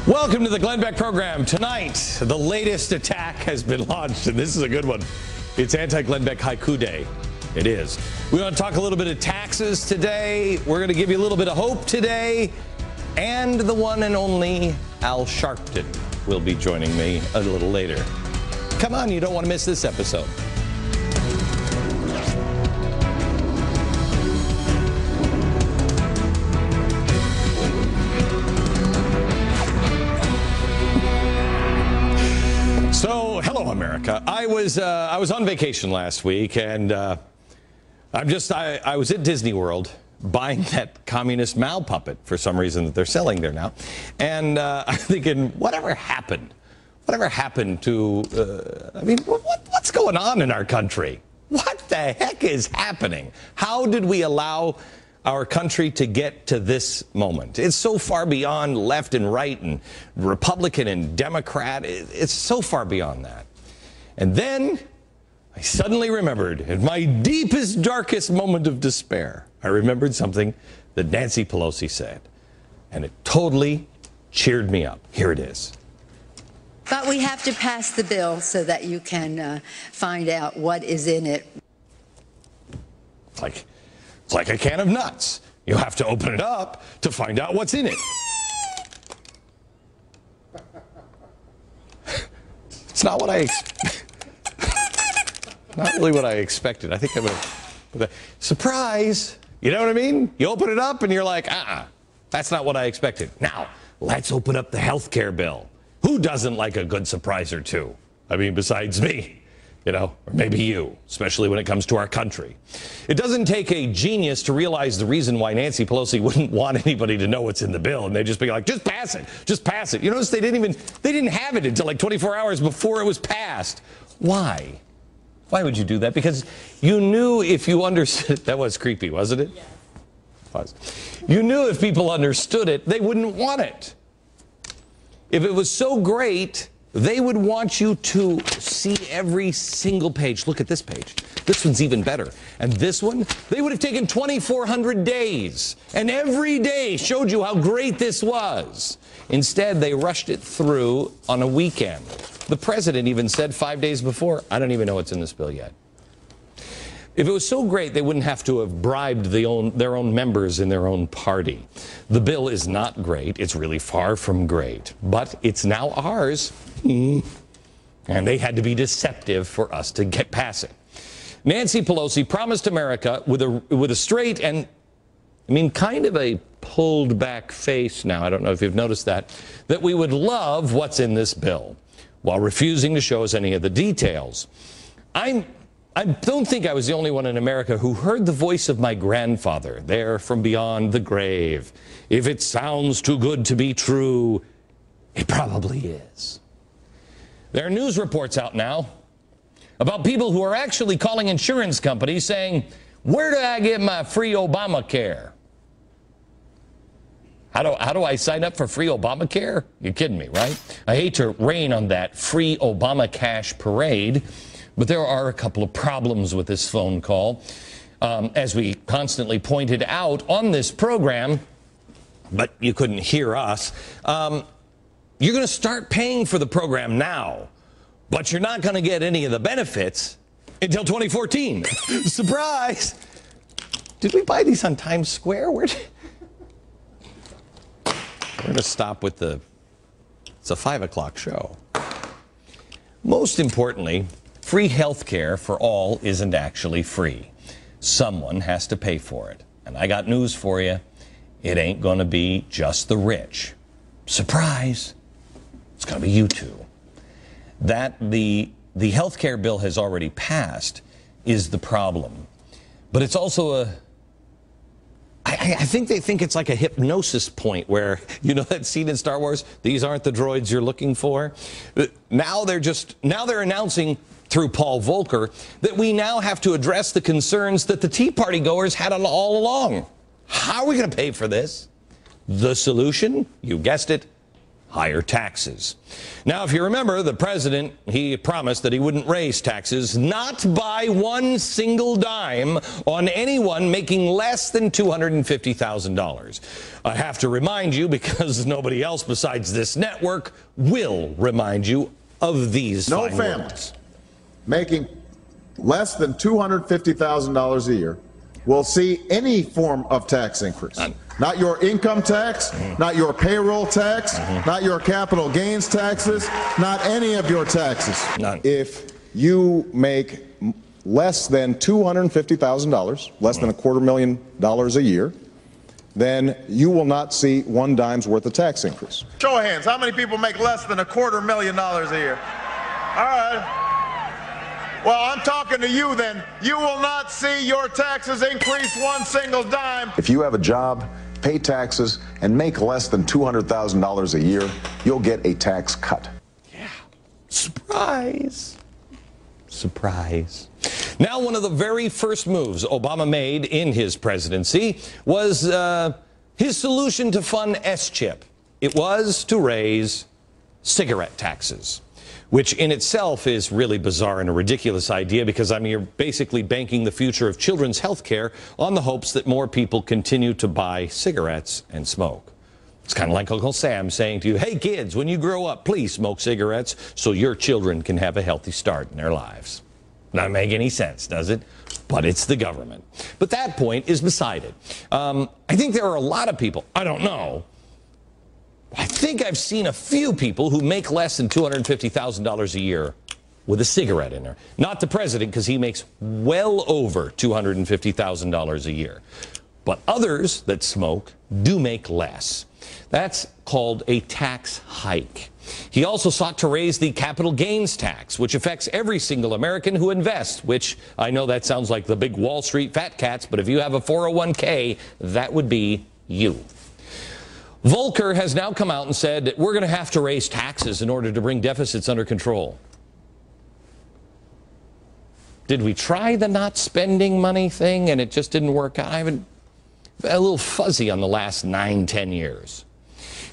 Welcome to the Glenn Beck program. Tonight, the latest attack has been launched, and this is a good one. It's anti-Glenn Beck Haiku Day. It is. We want to talk a little bit of taxes today. We're going to give you a little bit of hope today. And the one and only Al Sharpton will be joining me a little later. Come on, you don't want to miss this episode. So, hello, America. I was on vacation last week, and I was at Disney World buying that communist Mao puppet for some reason that they're selling there now, and I'm thinking, whatever happened to? What's going on in our country? What the heck is happening? How did we allow our country to get to this moment? It's so far beyond left and right and Republican and Democrat. It's so far beyond that. And then I suddenly remembered, in my deepest, darkest moment of despair, I remembered something that Nancy Pelosi said, and it totally cheered me up. Here it is. But we have to pass the bill so that you can find out what is in it. It's like a can of nuts. You have to open it up to find out what's in it. It's not what not really what I expected. I think I'm a surprise. You know what I mean? You open it up and you're like, that's not what I expected. Now, let's open up the health care bill. Who doesn't like a good surprise or two? I mean, besides me. Or maybe you, especially when it comes to our country. It doesn't take a genius to realize the reason why Nancy Pelosi wouldn't want anybody to know what's in the bill, and they'd just be like, just pass it, just pass it. You notice they didn't have it until like 24 hours before it was passed. Why? Why would you do that? Because you knew if you understood, that was creepy, wasn't it? Yeah. It was. You knew if people understood it, they wouldn't want it. If it was so great, they would want you to see every single page. Look at this page. This one's even better. And this one, they would have taken 2,400 days. And every day showed you how great this was. Instead, they rushed it through on a weekend. The president even said 5 days before, I don't even know what's in this bill yet. If it was so great, they wouldn't have to have bribed their own members in their own party. The bill is not great. It's really far from great. But it's now ours. And they had to be deceptive for us to get past it. Nancy Pelosi promised America with a straight and, kind of a pulled back face now, I don't know if you've noticed that we would love what's in this bill, while refusing to show us any of the details. I don't think I was the only one in America who heard the voice of my grandfather there from beyond the grave. If it sounds too good to be true, it probably is. There are news reports out now about people who are actually calling insurance companies saying, where do I get my free Obamacare? How do I sign up for free Obamacare? You're kidding me, right? I hate to rain on that free Obama cash parade, but there are a couple of problems with this phone call. As we constantly pointed out on this program, but you couldn't hear us, you're going to start paying for the program now, but you're not going to get any of the benefits until 2014. Surprise! Did we buy these on Times Square? We're going to stop with it's a 5 o'clock show. Most importantly, free health care for all isn't actually free. Someone has to pay for it. And I got news for you. It ain't going to be just the rich. Surprise! It's going to be you two. That the health care bill has already passed is the problem. But it's also I think they think it's like a hypnosis point where, that scene in Star Wars, these aren't the droids you're looking for. Now they're announcing through Paul Volcker that we now have to address the concerns that the Tea Party goers had all along. How are we going to pay for this? The solution, you guessed it, higher taxes. Now, if you remember, the president, he promised that he wouldn't raise taxes, not by one single dime on anyone making less than $250,000. I have to remind you, because nobody else besides this network will remind you of these no fine family words. making less than $250,000 a year will see any form of tax increase. None. Not your income tax, not your payroll tax, not your capital gains taxes, not any of your taxes. None. If you make less than $250,000, less than $250,000 a year, then you will not see one dime's worth of tax increase. Show of hands, how many people make less than $250,000 a year? All right. Well, I'm talking to you then. You will not see your taxes increase one single dime. If you have a job, pay taxes, and make less than $200,000 a year, you'll get a tax cut. Yeah. Surprise. Surprise. Now, one of the very first moves Obama made in his presidency was his solution to fund S-chip. It was to raise cigarette taxes, which in itself is really bizarre and a ridiculous idea because, I mean, you're basically banking the future of children's health care on the hopes that more people continue to buy cigarettes and smoke. It's kind of like Uncle Sam saying to you, hey, kids, when you grow up, please smoke cigarettes so your children can have a healthy start in their lives. Not make any sense, does it? But it's the government. But that point is beside it. I think there are a lot of people, I don't know, I think I've seen a few people who make less than $250,000 a year with a cigarette in there. Not the president, because he makes well over $250,000 a year. But others that smoke do make less. That's called a tax hike. He also sought to raise the capital gains tax, which affects every single American who invests, which I know that sounds like the big Wall Street fat cats, but if you have a 401k, that would be you. Volcker has now come out and said that we're going to have to raise taxes in order to bring deficits under control. Did we try the not spending money thing and it just didn't work out? I'm a little fuzzy on the last 9-10 years.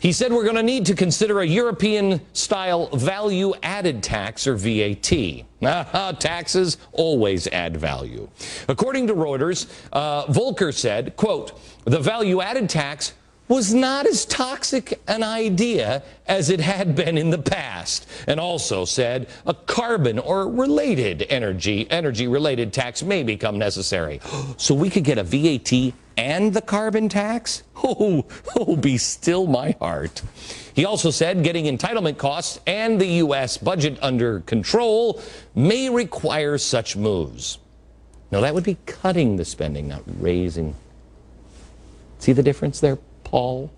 He said we're going to need to consider a European-style value-added tax, or VAT. Taxes always add value. According to Reuters, Volcker said, quote, the value-added tax was not as toxic an idea as it had been in the past, and also said a carbon or related energy-related tax may become necessary. So we could get a VAT and the carbon tax? Oh, be still my heart. He also said getting entitlement costs and the U.S. budget under control may require such moves. Now, that would be cutting the spending, not raising. See the difference there, Paul?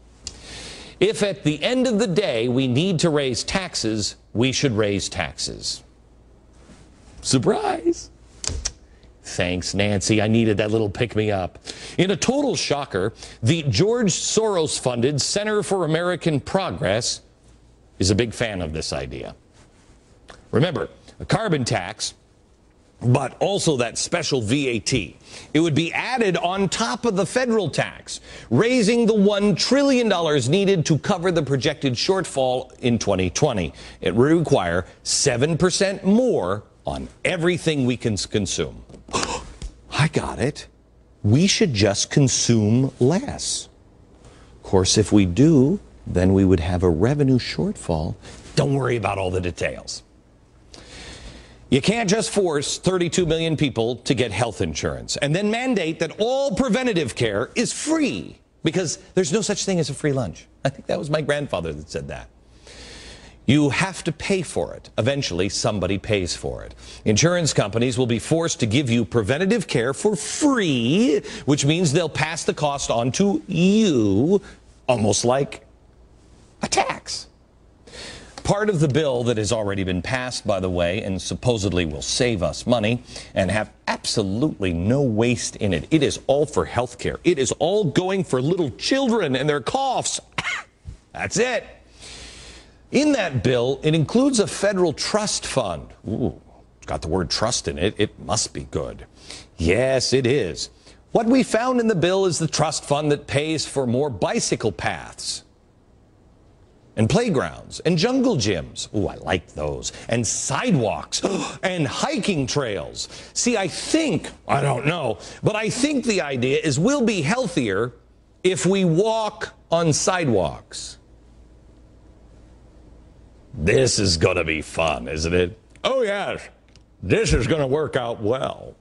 If at the end of the day we need to raise taxes, we should raise taxes. Surprise! Thanks, Nancy. I needed that little pick-me-up. In a total shocker, the George Soros-funded Center for American Progress is a big fan of this idea. Remember, a carbon tax, but also that special VAT. It would be added on top of the federal tax, raising the $1 trillion needed to cover the projected shortfall in 2020. It would require 7% more on everything we can consume. I got it. We should just consume less. Of course, if we do, then we would have a revenue shortfall. Don't worry about all the details. You can't just force 32 million people to get health insurance and then mandate that all preventative care is free, because there's no such thing as a free lunch. I think that was my grandfather that said that. You have to pay for it. Eventually, somebody pays for it. Insurance companies will be forced to give you preventative care for free, which means they'll pass the cost on to you, almost like a tax. Part of the bill that has already been passed, by the way, and supposedly will save us money and have absolutely no waste in it. It is all for health care. It is all going for little children and their coughs. That's it. In that bill, it includes a federal trust fund. Ooh, it's got the word trust in it. It must be good. Yes, it is. What we found in the bill is the trust fund that pays for more bicycle paths. and playgrounds and jungle gyms. Ooh, I like those. And sidewalks and hiking trails. See, I don't know, but I think the idea is we'll be healthier if we walk on sidewalks. This is going to be fun, isn't it? Oh, yes. This is going to work out well.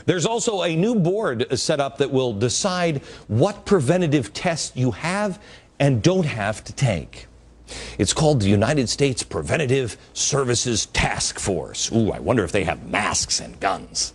There's also a new board set up that will decide what preventative tests you have and don't have to take. It's called the United States Preventative Services Task Force. Ooh, I wonder if they have masks and guns.